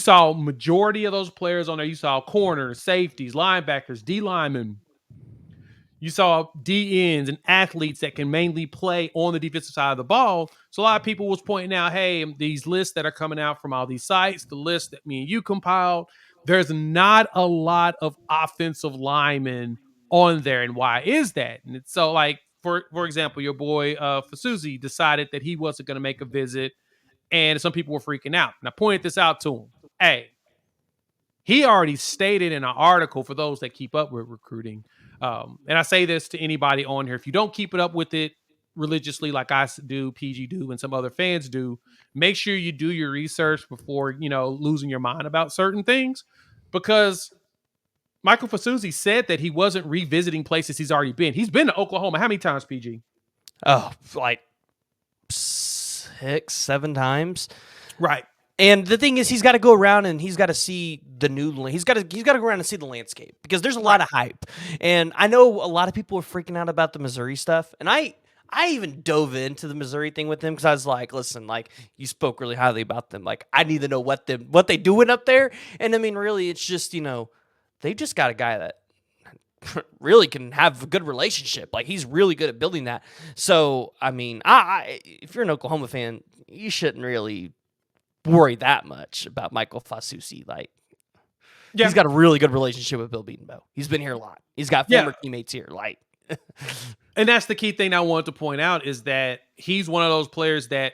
saw majority of those players on there. You saw corners, safeties, linebackers, D linemen. You saw D ends and athletes that can mainly play on the defensive side of the ball. So a lot of people was pointing out, hey, these lists that are coming out from all these sites, the list that me and you compiled, there's not a lot of offensive linemen on there. And why is that? And it's so like, for example, your boy Fasuzi decided that he wasn't going to make a visit, and some people were freaking out. And I pointed this out to him. Hey, he already stated in an article for those that keep up with recruiting. And I say this to anybody on here: if you don't keep it up with it religiously, like I do, PG do, and some other fans do, make sure you do your research before losing your mind about certain things, because Michael Fasuzi said that he wasn't revisiting places he's already been. He's been to Oklahoma how many times, PG? Oh, like 6, 7 times. Right. And the thing is, he's got to go around and he's got to see the new. He's got to go around and see the landscape, because there's a lot of hype. And I know a lot of people are freaking out about the Missouri stuff, and I even dove into the Missouri thing with him, because I was like, listen, like, you spoke really highly about them. Like, I need to know what they doing up there. And I mean, really, it's just they just got a guy that really can have a good relationship. Like, he's really good at building that. So I mean, if you're an Oklahoma fan, you shouldn't really worry that much about Michael Fasusi. Like, he's got a really good relationship with Bill Bedenbaugh. He's been here a lot. He's got former teammates here. Like, and that's the key thing I wanted to point out, is that he's one of those players that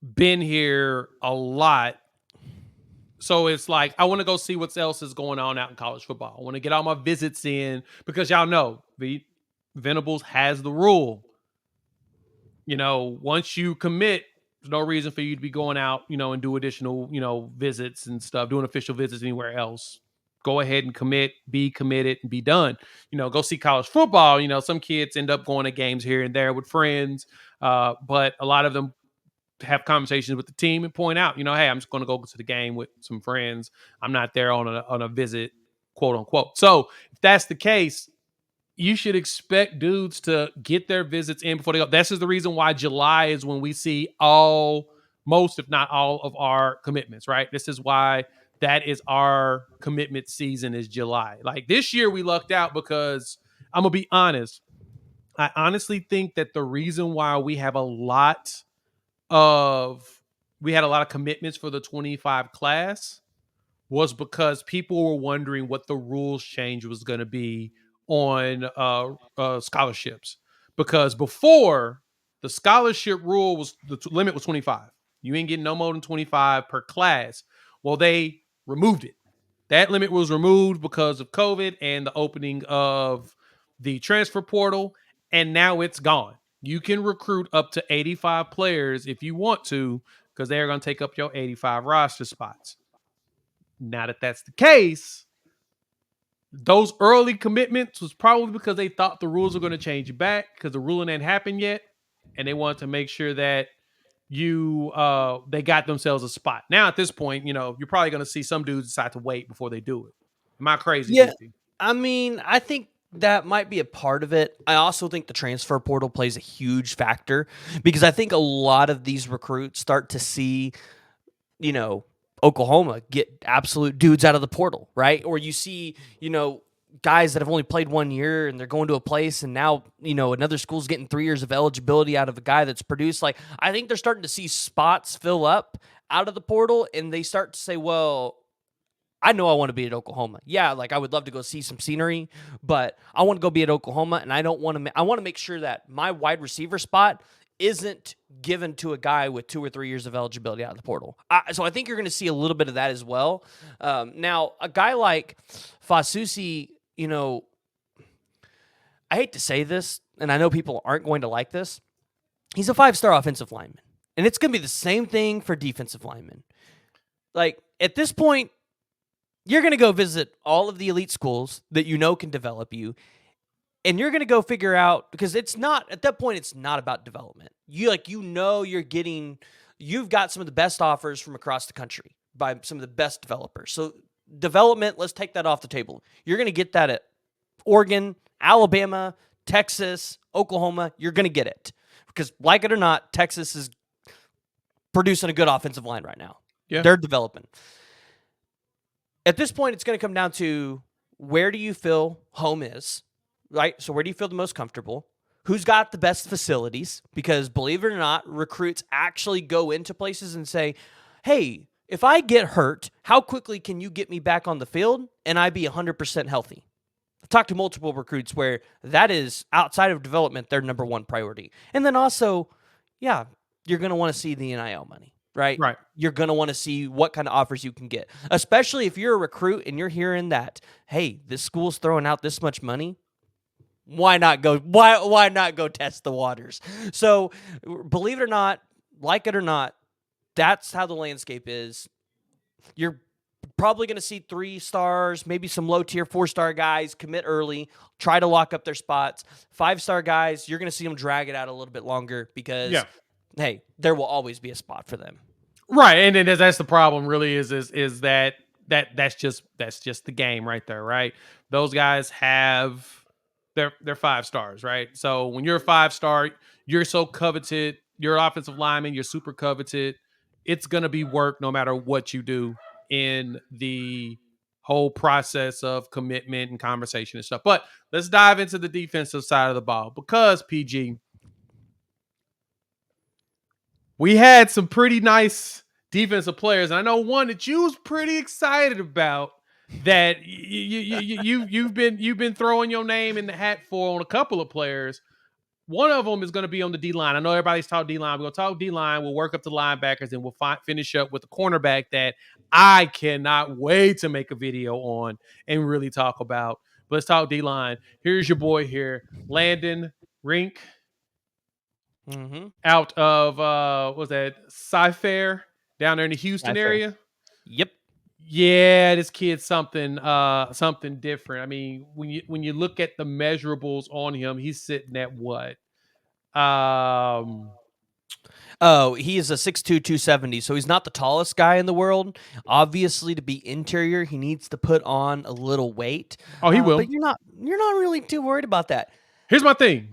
been here a lot. So it's like, I want to go see what else is going on out in college football. I want to get all my visits in, because y'all know Venables has the rule. Once you commit, there's no reason for you to be going out, and do additional, visits and stuff, doing official visits anywhere else. Go ahead and commit, be committed, and be done. Go see college football. Some kids end up going to games here and there with friends, but a lot of them have conversations with the team and point out, hey, I'm just going to go to the game with some friends. I'm not there on a visit, quote unquote. So if that's the case, you should expect dudes to get their visits in before they go. This is the reason why July is when we see most, if not all, of our commitments, right? This is why that is our commitment season, is July. Like, this year we lucked out, because I'm going to be honest. I honestly think that the reason why we had a lot of commitments for the 25 class was because people were wondering what the rules change was going to be on scholarships. Because before, the scholarship rule was, the limit was 25. You ain't getting no more than 25 per class. Well, they removed it. That limit was removed because of COVID and the opening of the transfer portal, and now it's gone. You can recruit up to 85 players if you want to, because they're going to take up your 85 roster spots. Now that that's the case, those early commitments was probably because they thought the rules were going to change back, because the ruling hadn't happened yet, and they wanted to make sure that they got themselves a spot. Now at this point, you're probably going to see some dudes decide to wait before they do it. Am I crazy? yeah, PC? I mean, I think that might be a part of it. I also think the transfer portal plays a huge factor, because I think a lot of these recruits start to see, Oklahoma get absolute dudes out of the portal, right? Or you see, guys that have only played 1 year and they're going to a place, and now, another school's getting 3 years of eligibility out of a guy that's produced. Like, I think they're starting to see spots fill up out of the portal, and they start to say, well, I know I want to be at Oklahoma. Yeah, like, I would love to go see some scenery, but I want to go be at Oklahoma, and I want to make sure that my wide receiver spot isn't given to a guy with 2 or 3 years of eligibility out of the portal. So I think you're going to see a little bit of that as well. Now, a guy like Fasusi, I hate to say this, and I know people aren't going to like this, he's a 5-star offensive lineman. And it's going to be the same thing for defensive linemen. Like, at this point, you're going to go visit all of the elite schools that can develop you. And you're going to go figure out, because at that point, it's not about development. You've got some of the best offers from across the country by some of the best developers. So development, let's take that off the table. You're going to get that at Oregon, Alabama, Texas, Oklahoma. You're going to get it, because, like it or not, Texas is producing a good offensive line right now. Yeah. They're developing. At this point, it's going to come down to where do you feel home is, right? So where do you feel the most comfortable? Who's got the best facilities? Because believe it or not, recruits actually go into places and say, hey, if I get hurt, how quickly can you get me back on the field and I be 100% healthy? I've talked to multiple recruits where that is outside of development, their number one priority. And then also, yeah, you're going to want to see the NIL money, right? Right. You're going to want to see what kind of offers you can get, especially if you're a recruit and you're hearing that, hey, this school's throwing out this much money. Why not go? Why not go test the waters? So, believe it or not, like it or not, that's how the landscape is. You're probably going to see 3 stars, maybe some low tier 4-star guys commit early, try to lock up their spots. 5-star guys, you're going to see them drag it out a little bit longer because, hey, there will always be a spot for them. Right, and then that's the problem. Really, is that's just the game right there. Right, those guys have they're 5 stars. Right, so when you're a 5-star, you're so coveted. You're an offensive lineman. You're super coveted. It's gonna be work no matter what you do in the whole process of commitment and conversation and stuff. But let's dive into the defensive side of the ball because PG, we had some pretty nice defensive players, and I know one that you was pretty excited about that you've been throwing your name in the hat for on a couple of players. One of them is going to be on the D line. I know everybody's talking D line. We're going to talk D line. We'll work up the linebackers, and we'll finish up with the cornerback that I cannot wait to make a video on and really talk about. But let's talk D line. Here's your boy here, Landon Rink, out of what was that Sci-Fair down there in the Houston area. Yep. Yeah, this kid's something different. I mean, when you look at the measurables on him, he's sitting at what? Oh, he is a 6'2", 270, so he's not the tallest guy in the world. Obviously, to be interior, he needs to put on a little weight. Oh, he will. But you're not really too worried about that. Here's my thing.